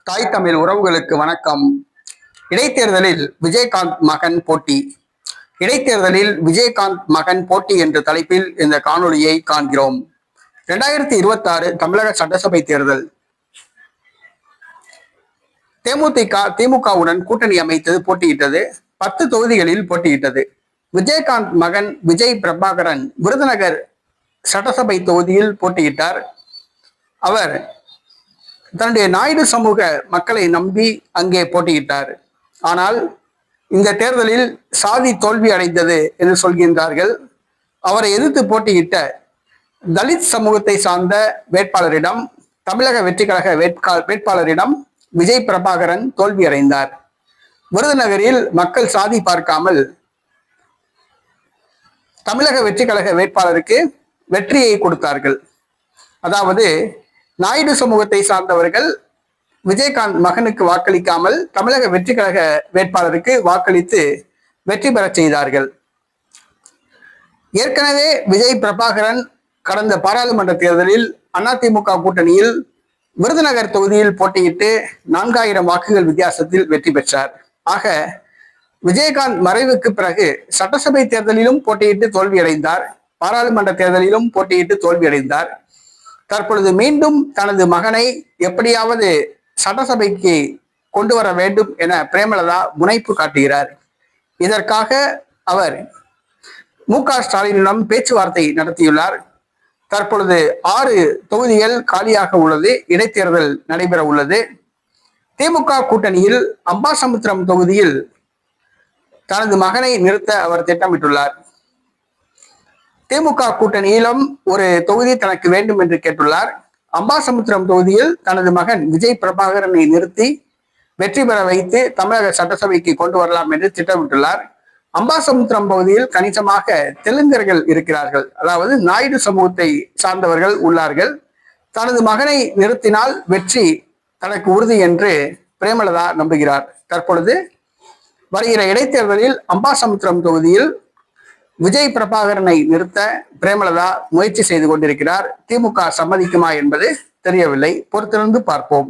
தாய் தமிழ் உறவுகளுக்கு வணக்கம். இடைத்தேர்தலில் விஜயகாந்த் மகன் போட்டி. இடைத்தேர்தலில் விஜயகாந்த் மகன் போட்டி என்ற தலைப்பில் இந்த காணொளியை காண்கிறோம். 2026 தமிழக சட்டசபை தேர்தல். தேமுதிக திமுகவுடன் கூட்டணி அமைத்தது போட்டியிட்டது. 10 தொகுதிகளில் போட்டியிட்டது. விஜயகாந்த் மகன் விஜய் பிரபாகரன் விருதுநகர் சட்டசபை தொகுதியில் போட்டியிட்டார். அவர் தன்னுடைய நாயுடு சமூக மக்களை நம்பி அங்கே போட்டியிட்டார். ஆனால் இந்த தேர்தலில் சாதி தோல்வி அடைந்தது என்று சொல்கின்றார்கள். அவரை எதிர்த்து போட்டியிட்ட தலித் சமூகத்தை சார்ந்த வேட்பாளரிடம், தமிழக வெற்றி கழக வேட்பாளரிடம் விஜய் பிரபாகரன் தோல்வி அடைந்தார். விருதுநகரில் மக்கள் சாதி பார்க்காமல் தமிழக வெற்றி கழக வேட்பாளருக்கு வெற்றியை கொடுத்தார்கள். அதாவது நாயுடு சமூகத்தை சார்ந்தவர்கள் விஜயகாந்த் மகனுக்கு வாக்களிக்காமல் தமிழக வெற்றி கழக வேட்பாளருக்கு வாக்களித்து வெற்றி பெறச் செய்தார்கள். ஏற்கனவே விஜய் பிரபாகரன் கடந்த பாராளுமன்ற தேர்தலில் அதிமுக கூட்டணியில் விருதுநகர் தொகுதியில் போட்டியிட்டு 4000 வாக்குகள் வித்தியாசத்தில் வெற்றி பெற்றார். ஆக விஜயகாந்த் மறைவுக்கு பிறகு சட்டசபை தேர்தலிலும் போட்டியிட்டு தோல்வியடைந்தார், பாராளுமன்ற தேர்தலிலும் போட்டியிட்டு தோல்வியடைந்தார். தற்பொழுது மீண்டும் தனது மகனை எப்படியாவது சட்டசபைக்கு கொண்டு வர வேண்டும் என பிரேமலதா முனைப்பு காட்டுகிறார். இதற்காக அவர் மு.க. ஸ்டாலினிடம் பேச்சுவார்த்தை நடத்தியுள்ளார். தற்பொழுது 6 தொகுதிகள் காலியாக உள்ளது. இடைத்தேர்தல் நடைபெற உள்ளது. திமுக கூட்டணியில் அம்பாசமுத்திரம் தொகுதியில் தனது மகனை நிறுத்த அவர் திட்டமிட்டுள்ளார். திமுக கூட்டணியிலும் ஒரு தொகுதி தனக்கு வேண்டும் என்று கேட்டுள்ளார். அம்பாசமுத்திரம் தொகுதியில் தனது மகன் விஜய் பிரபாகரனை நிறுத்தி வெற்றி பெற வைத்து தமிழக சட்டசபைக்கு கொண்டு வரலாம் என்று திட்டமிட்டுள்ளார். அம்பாசமுத்திரம் பகுதியில் கணிசமாக தெலுங்கர்கள் இருக்கிறார்கள், அதாவது நாயுடு சமூகத்தை சார்ந்தவர்கள் உள்ளார்கள். தனது மகனை நிறுத்தினால் வெற்றி தனக்கு உறுதி என்று பிரேமலதா நம்புகிறார். தற்பொழுது வருகிற இடைத்தேர்தலில் அம்பாசமுத்திரம் தொகுதியில் விஜய் பிரபாகரனை நிறுத்த பிரேமலதா முயற்சி செய்து கொண்டிருக்கிறார். திமுக சம்மதிக்குமா என்பது தெரியவில்லை. பொறுத்திருந்து பார்ப்போம்.